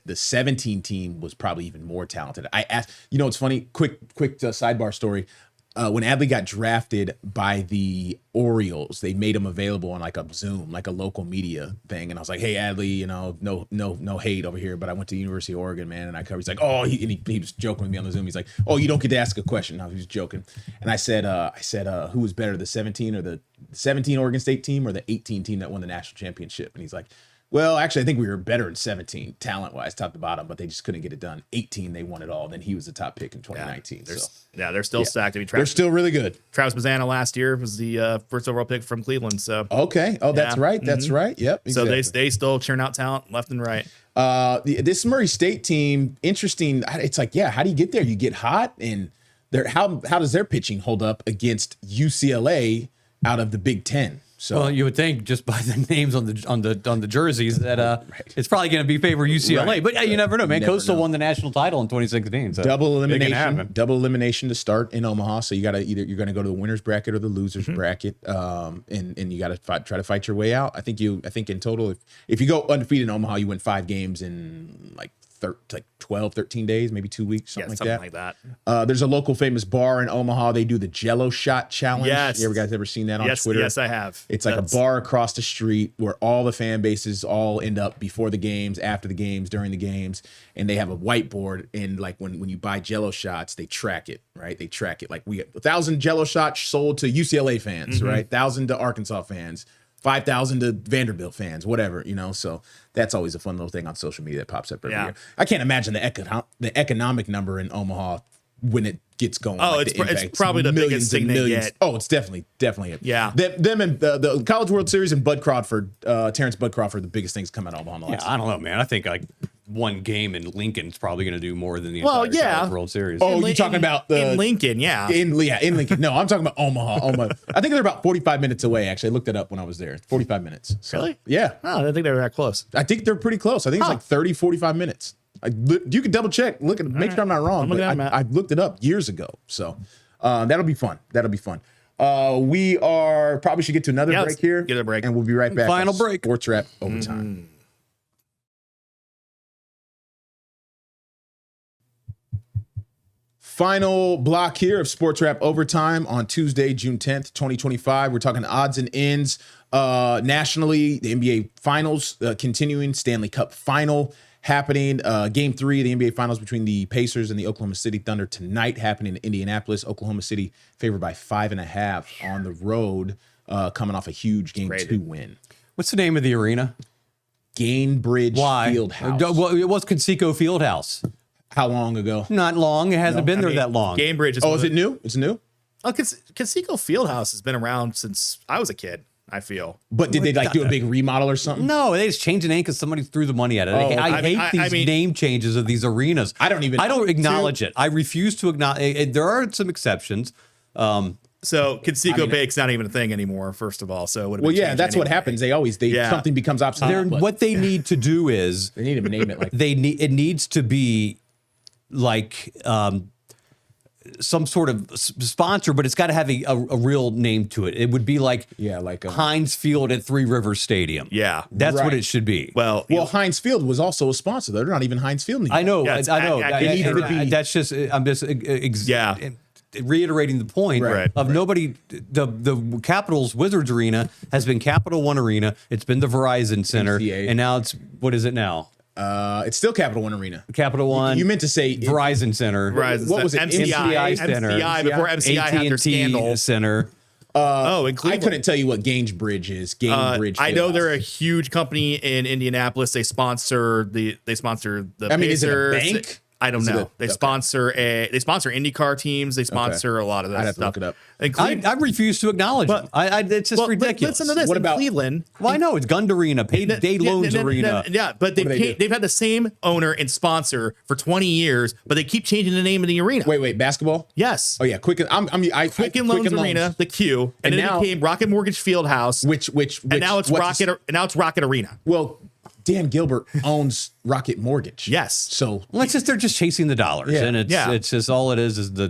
The 17 team was probably even more talented. I asked, it's funny, quick sidebar story. When Adley got drafted by the Orioles, they made him available on like a Zoom, like a local media thing. And I was like, hey, Adley, no hate over here, but I went to the University of Oregon, man. And I covered, he's like, oh, he was joking with me on the Zoom. He's like, oh, you don't get to ask a question. No, he was joking. And I said, who was better, the 17 or the 17 Oregon State team or the 18 team that won the national championship? And he's like, well, actually, I think we were better in 17, talent-wise, top to bottom, but they just couldn't get it done. 18, they won it all. Then he was the top pick in 2019.
They're still stacked. I mean,
they're still really good.
Travis Mazzana last year was the first overall pick from Cleveland. So
okay. Oh, that's right. That's right. Yep. Exactly.
So they still churn out talent left and right.
This Murray State team, interesting. It's like, how do you get there? You get hot, and how does their pitching hold up against UCLA out of the Big Ten? So,
well, you would think just by the names on the jerseys that it's probably going to be favor UCLA,
right.
But you never know, man. Coastal won the national title in 2016. So
double elimination to start in Omaha. So you're going to go to the winner's bracket or the loser's bracket, and you got to try to fight your way out. I think in total, if you go undefeated in Omaha, you win 5 games in like like 12, 13 days, maybe 2 weeks, something
like that.
There's a local famous bar in Omaha. They do the Jello shot challenge.
Yes.
You guys ever seen that on Twitter?
Yes, I have.
It's like a bar across the street where all the fan bases all end up before the games, after the games, during the games. And they have a whiteboard. And like when you buy Jello shots, they track it, right? They track it. Like we got 1,000 Jello shots sold to UCLA fans, right? 1,000 to Arkansas fans. 5,000 to Vanderbilt fans, whatever, So that's always a fun little thing on social media that pops up every year. I can't imagine the economic number in Omaha when it gets going.
Oh, it's probably the biggest thing they get.
Oh, it's definitely it.
Yeah.
Them and the College World Series and Bud Crawford, Terrence Bud Crawford, the biggest things come out of Omaha. In the last
I don't know, man. I think like one game in Lincoln's probably going to do more than the entire College World Series.
Oh, you're talking about
in Lincoln, yeah.
In Lincoln. No, I'm talking about Omaha. I think they're about 45 minutes away, actually. I looked it up when I was there. 45 minutes. So,
really?
Yeah.
Oh, I didn't think they were that close.
I think they're pretty close. I think it's like 30, 45 minutes. You can double check. Look at make sure I'm not wrong. But I looked it up years ago. So that'll be fun. We probably should get to another break here.
Get a break.
And we'll be right back.
Final break.
Sportswrap Overtime. Final block here of Sportswrap Overtime on Tuesday, June 10th, 2025. We're talking odds and ends. Nationally, the NBA Finals continuing, Stanley Cup Final happening. Game 3 of the NBA Finals between the Pacers and the Oklahoma City Thunder tonight happening in Indianapolis. Oklahoma City favored by 5.5 on the road, coming off a huge Game 2 win.
What's the name of the arena?
Gainbridge Fieldhouse.
Well, it was Conseco Fieldhouse.
How long ago?
Not long. It hasn't been there that long.
Gainbridge
is it new? It's new?
Oh, Conseco Fieldhouse has been around since I was a kid, I feel.
But did they do a big remodel or something?
No, they just changed the name because somebody threw the money at it. I hate these name changes of these arenas.
I don't
acknowledge it. I refuse to acknowledge. There are some exceptions.
So Conseco Bake's not even a thing anymore, first of all. So
that's what happens. Something becomes obsolete.
What they need to do is
they need to name it like
it needs to be like some sort of sponsor, but it's got to have a real name to it. It would be like Heinz Field at Three Rivers Stadium.
Yeah,
that's what it should be.
Well,
Heinz Field was also a sponsor. They're not even Heinz Field anymore.
I know.
Yeah,
I know. That's just I'm just reiterating the point of nobody. The Capitals Wizards Arena has been Capital One Arena. It's been the Verizon Center, and now what is it now?
It's still Capital One Arena.
Capital One.
You meant to say
Verizon Center.
What was it?
MCI Center.
MCI before MCI had their scandal.
Center.
In Cleveland. I couldn't tell you what Gainbridge is. Gainbridge.
I know they're a huge company in Indianapolis. They sponsor the Pacers.
Is it a bank?
I don't know. They sponsor IndyCar teams. They sponsor a lot of that
I'd have
stuff.
to look
it up. I refuse to acknowledge them. It's just ridiculous.
Listen to this.
What
about Cleveland?
Well, I know it's Gund Arena, Payday Loans Arena.
Yeah, but they've had the same owner and sponsor for 20 years, but they keep changing the name of the arena.
Wait, basketball?
Yes.
Oh yeah, Quicken
Loans Arena, the Q, and then it became Rocket Mortgage Fieldhouse,
and
now it's Rocket Arena.
Well, Dan Gilbert owns Rocket Mortgage.
Yes.
So
they're just chasing the dollars, and it's just all it is the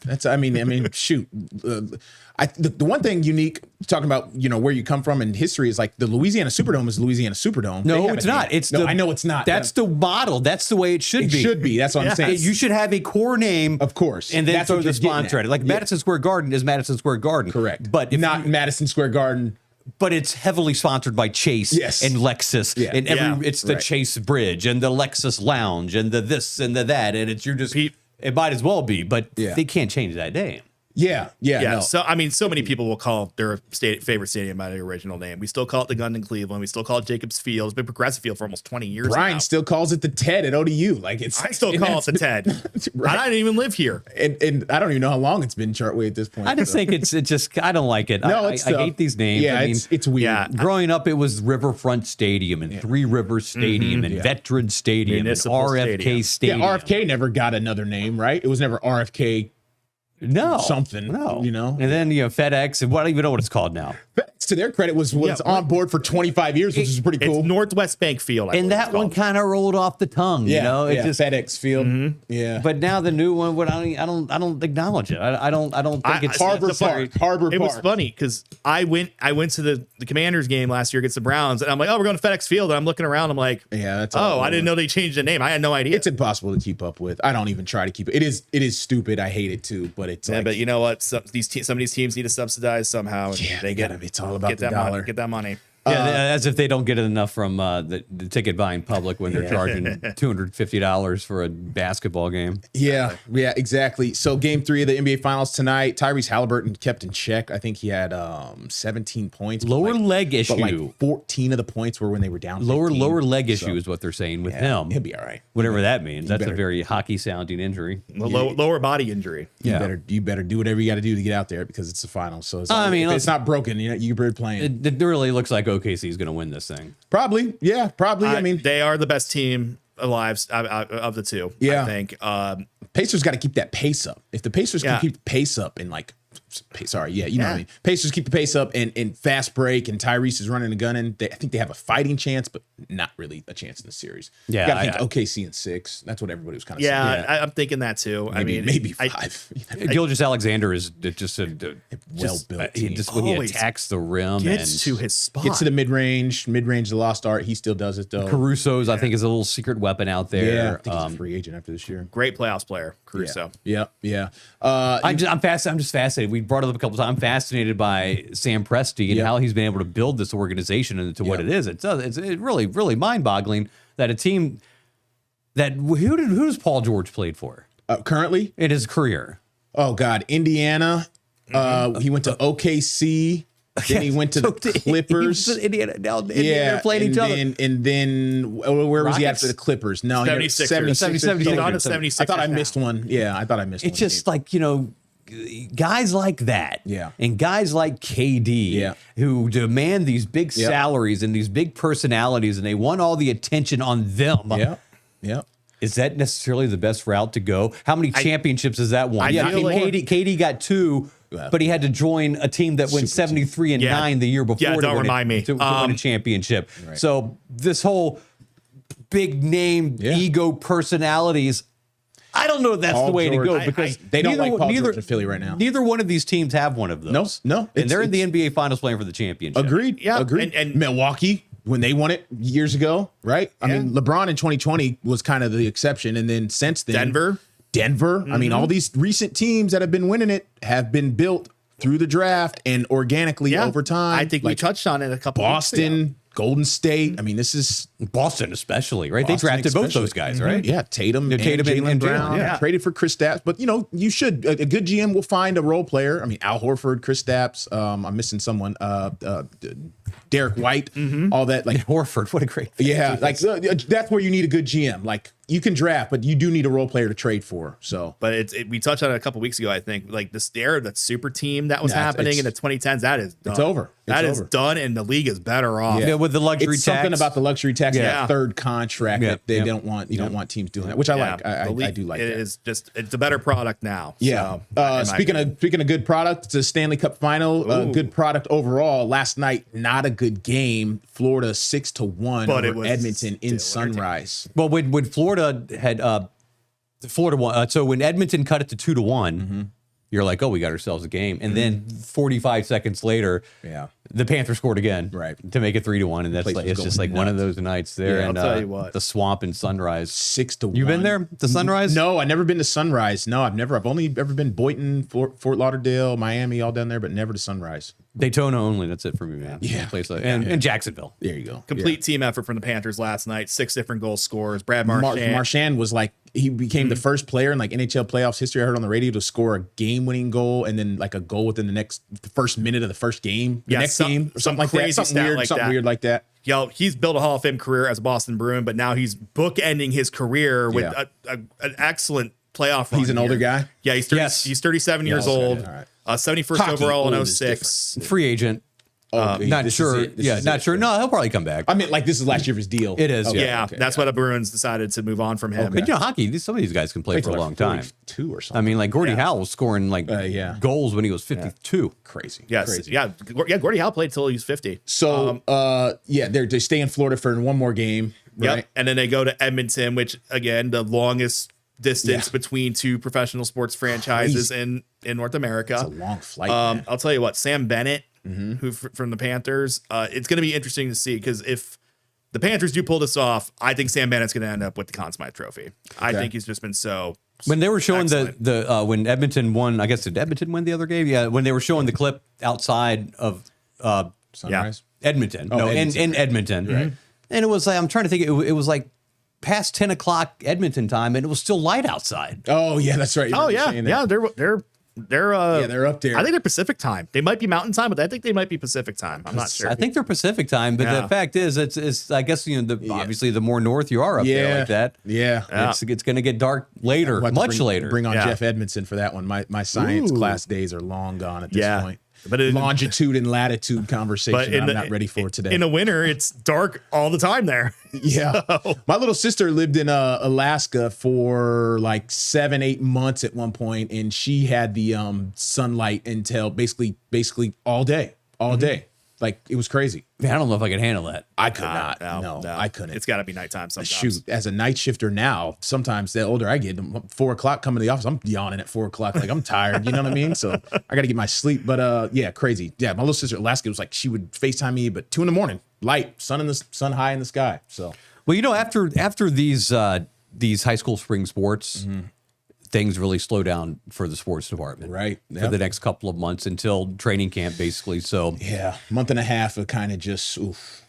That's shoot. The one thing unique talking about where you come from in history is like the Louisiana Superdome is Louisiana Superdome.
No, it's not.
I know it's not.
That's the model. That's the way it should be.
It should be. That's what I'm saying.
You should have a core name,
of course,
and then throw the sponsor at it. Like Madison Square Garden is Madison Square Garden,
correct?
But
not Madison Square Garden.
But it's heavily sponsored by Chase and Lexus, and it's the Chase Bridge and the Lexus Lounge and the this and the that, and it might as well be, but they can't change that name.
Yeah. No.
So so many people will call their favorite stadium by the original name. We still call it the Gund in Cleveland. We still call it Jacobs Field. It's been Progressive Field for almost 20 years.
Brian still calls it the TED at ODU. I
still call it the TED. Right. I didn't even live here,
and I don't even know how long it's been Chartway at this point.
I just think it's just I don't like it.
No,
I hate these names.
Yeah, it's weird.
Yeah.
Growing up, it was Riverfront Stadium and Three Rivers Stadium and Veteran Stadium and RFK Stadium.
Yeah, RFK never got another name, right? It was never RFK.
No.
Something.
No.
And
then FedEx, and I don't even know what it's called now.
to their credit, was on board for 25 years, which is pretty cool.
It's Northwest Bank Field.
And that one kind of rolled off the tongue. You know,
it just FedEx Field.
Mm-hmm.
Yeah.
But now the new one, I don't acknowledge it. I don't think it's
Harbor
necessary.
Park. Harbor Park.
It was funny because I went to the Commanders game last year against the Browns, and I'm like, oh, we're going to FedEx Field, and I'm looking around, I'm like,
that's
I didn't know they changed the name. I had no idea.
It's impossible to keep up with. I don't even try to keep it. It is stupid. I hate it too. But it's
but you know what? Some of these teams need to subsidize somehow. And they get
it's all about the
dollar.
dollar.
Get that money.
Yeah, as if they don't get it enough from the ticket buying public when they're charging $250 for a basketball game.
Yeah, exactly. So game 3 of the NBA Finals tonight, Tyrese Halliburton kept in check. I think he had 17 points.
Lower leg issue.
But like 14 of the points were when they were down 15.
Lower leg issue is what they're saying with him.
He'll be all right.
Whatever that means. That's a very hockey sounding injury.
Lower body injury.
You better do whatever you got to do to get out there because it's the finals. So if it's not broken, you better playing.
It really looks like OKC is going to win this thing.
Probably. Yeah, probably. I mean,
they are the best team alive of the two.
Yeah.
I think.
Pacers got to keep that pace up. If the Pacers can keep the pace up and like, know what I mean. Pacers keep the pace up and fast break, and Tyrese is running a gun in. I think they have a fighting chance, but not really a chance in the series.
Yeah,
you got to think OKC in 6. That's what everybody was kind of saying.
I'm thinking that too.
Maybe 5.
Gilgeous-Alexander is just a
well-built
team. When he attacks the rim
gets to his spot.
Gets to the mid-range, the lost art. He still does it though.
Caruso's, I think, is a little secret weapon out there.
Yeah, I think he's a free agent after this year.
Great playoffs player, Caruso.
Yeah.
I'm just fascinated. We brought it up a couple times. I'm fascinated by Sam Presti and how he's been able to build this organization into what it is. It's really, really mind-boggling that a team that who does Paul George played for
currently
in his career?
Oh God, Indiana. He went to OKC. Then he went to the Clippers.
Indiana. Now they're playing each other.
And then where was he after the Clippers? No,
76ers.
76ers.
I thought I missed one. Yeah, I thought I missed one.
It's just like, guys like that, and guys like KD, who demand these big salaries and these big personalities, and they want all the attention on them.
Yeah.
Is that necessarily the best route to go? How many championships has that won? KD got 2, but he had to join a team that went 73-9 the year before to win a championship. Right. So this whole big name ego personalities, I don't know if that's the way to go because
they don't like Paul George in Philly right now.
Neither one of these teams have one of those.
No.
And they're in the NBA Finals playing for the championship.
Agreed. Yeah. Agreed. And Milwaukee, when they won it years ago, right? I mean, LeBron in 2020 was kind of the exception. And then since then, Denver. Mm-hmm. I mean, all these recent teams that have been winning it have been built through the draft and organically over time.
I think we touched on it a couple
Boston, Golden State. I mean, this is
Boston especially, right? They drafted both those guys, right?
Yeah, Tatum and Jaylen Brown. Traded for Chris Stapps. But, you should. A good GM will find a role player. I mean, Al Horford, Chris Stapps. I'm missing someone. Derek White. All that. Like
Horford, what a great
fit. Yeah, like that's where you need a good GM. Like you can draft, but you do need a role player to trade for. So,
but we touched on it a couple weeks ago. I think like this era, that super team that was happening in the 2010s. That is done.
It's over.
That is done, and the league is better off.
Yeah, with the luxury
tax.
Something
about the luxury tax. That third contract that they don't want. You don't want teams doing that, which I like. I do like.
It is just it's a better product now.
Yeah. So, speaking of good product, it's a Stanley Cup final. Good product overall. Last night, not a good game. Florida 6-1 over Edmonton in Sunrise.
Well, when Florida had Florida won, so when Edmonton cut it to 2-1, you're like, oh, we got ourselves a game. And then 45 seconds later, the Panthers scored again, to make it 3-1, and it's just like one of those nights there. And
I'll tell you what,
the Swamp in Sunrise
6-1.
You been there? The Sunrise?
No, I've never been to Sunrise. No, I've only ever been Boynton, Fort Lauderdale, Miami, all down there, but never to Sunrise.
Daytona only. That's it for me, man.
Yeah,
place like, and Jacksonville.
There you go.
Complete team effort from the Panthers last night. 6 different goal scorers. Brad Marchand.
Marchand was like, he became the first player in like NHL playoffs history I heard on the radio to score a game-winning goal and then like a goal within the first minute of the first game, next game, or something like that. Something weird like that.
Yo, he's built a Hall of Fame career as a Boston Bruin, but now he's bookending his career with an excellent playoff run.
He's an older guy?
Yeah, he's 37 years old. Right. 71st overall in 06.
Free agent. Not sure. Yeah, not sure. No, he'll probably come back.
I mean, like this is last year of his deal.
It is.
Okay,
Yeah,
okay,
that's why the Bruins decided to move on from him.
But you know, hockey. Some of these guys can play for a long time.
42 or something.
I mean, like Gordie Howe was scoring like goals when he was 52.
Crazy.
Yes.
Crazy.
Yeah. Gordie Howe played till he was 50.
So, they stay in Florida for one more game. Right?
Yep. And then they go to Edmonton, which again, the longest distance between two professional sports franchises in North America.
It's a long flight. Man.
I'll tell you what, Sam Bennett, who from the Panthers, it's going to be interesting to see because if the Panthers do pull this off, I think Sam Bennett's going to end up with the Conn Smythe Trophy. I think he's just been so.
When they were showing
excellent.
when Edmonton won, I guess did Edmonton win the other game? Yeah, when they were showing the clip outside of
Sunrise.
Edmonton,
Edmonton.
in Edmonton, right? And it was like I'm trying to think. It was like past 10 o'clock Edmonton time, and it was still light outside.
Oh yeah, that's right.
Oh yeah, yeah. They're
up there.
I think they're Pacific time. They might be Mountain time, but I think they might be Pacific time. I'm not sure.
I think they're Pacific time, but the fact is, it's I guess obviously the more north you are up there like that, it's going to get dark later, much later.
Bring on Jeff Edmondson for that one. My science class days are long gone at this point. But longitude and latitude conversation, I'm not ready for today.
In the winter, it's dark all the time there.
Yeah. My little sister lived in Alaska for like 7-8 months at one point, and she had the sunlight until basically all day. Like it was crazy.
Man, I don't know if I could handle that.
I could not. No, I couldn't.
It's got to be nighttime sometimes.
Shoot, as a night shifter now, sometimes the older I get, 4 o'clock coming to the office, I'm yawning at 4 o'clock. Like I'm tired. You know what I mean? So I got to get my sleep. But crazy. Yeah, my little sister Alaska was like she would FaceTime me, but 2 a.m, light, sun high in the sky. So
well, after these high school spring sports. Things really slow down for the sports department,
right?
For the next couple of months until training camp, basically. So
month and a half of kind of just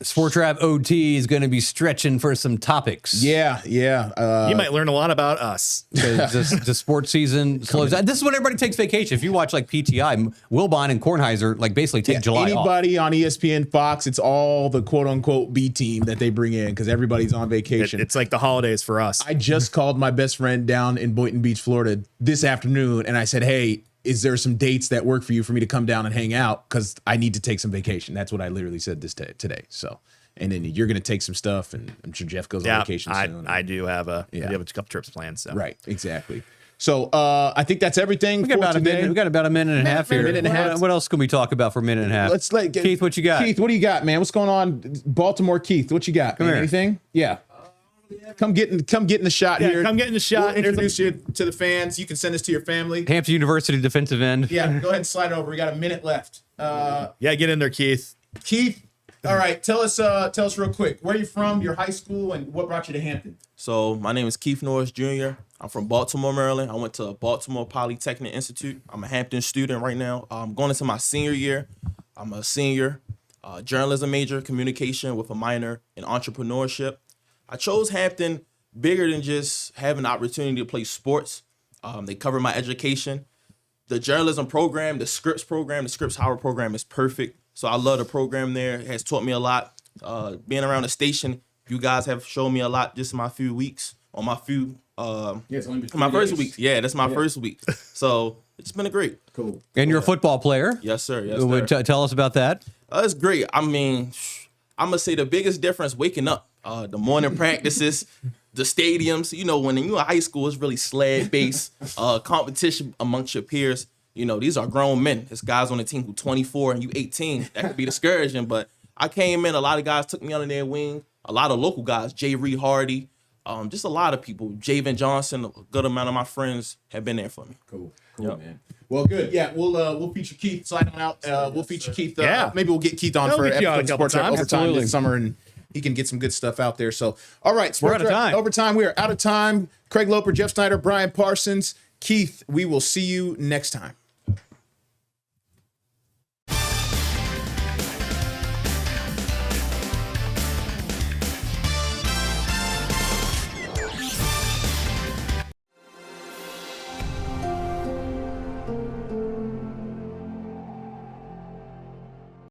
Sportswrap OT is going to be stretching for some topics.
Yeah.
You might learn a lot about us.
The sports season slows down. This is when everybody takes vacation. If you watch like PTI, Wilbon and Kornheiser like basically take July off.
Anybody on ESPN, Fox, it's all the quote unquote B team that they bring in because everybody's on vacation.
It's like the holidays for us.
I just called my best friend down in Boynton Beach, Florida this afternoon, and I said, hey, is there some dates that work for you for me to come down and hang out? Because I need to take some vacation. That's what I literally said today. So, and then you're going to take some stuff, and I'm sure Jeff goes on vacation soon.
I do have a couple trips planned. So.
Right, exactly. So I think that's everything for today.
We got about a minute and a half here.
Minute and a half.
What else can we talk about for a minute and a half?
Let's
Keith, what you got?
Keith, what do you got, man? What's going on? Baltimore, Keith, what you got?
Come here.
Anything? Yeah. Come get in the shot here.
Come get in the shot.
We'll introduce you to the fans. You can send this to your family.
Hampton University defensive end.
Yeah, go ahead and slide it over. We got a minute left.
Get in there, Keith.
Keith, all right. Tell us real quick. Where are you from? Your high school, and what brought you to Hampton?
So my name is Keith Norris Jr. I'm from Baltimore, Maryland. I went to Baltimore Polytechnic Institute. I'm a Hampton student right now. I'm going into my senior year. I'm a senior journalism major, communication with a minor in entrepreneurship. I chose Hampton bigger than just having the opportunity to play sports. They cover my education. The journalism program, the Scripps Howard program is perfect. So I love the program there. It has taught me a lot. Being around the station, you guys have shown me a lot just in my few weeks. On my few,
it's only been
my
3
first
days.
week. Yeah, that's my first week. So it's been great.
Cool.
And you're a football player.
Yes, sir. Yes, sir.
Tell us about that.
It's great. I mean, I'm going to say the biggest difference waking up. The morning practices, the stadiums, when you're in high school, it's really sled-based competition amongst your peers. These are grown men. There's guys on the team who 24 and you 18. That could be discouraging, but I came in, a lot of guys took me under their wing. A lot of local guys, Jay Reed Hardy, just a lot of people. Javen Johnson, a good amount of my friends have been there for me.
Cool, man. Well, good. Yeah, we'll feature Keith. Slide on out. We'll feature Keith. Maybe we'll get Keith on for episode Sports Overtime this summer, and he can get some good stuff out there. So, all right,
we're out of time.
Overtime. We are out of time. Craig Loper, Jeff Snyder, Brian Parsons, Keith. We will see you next time.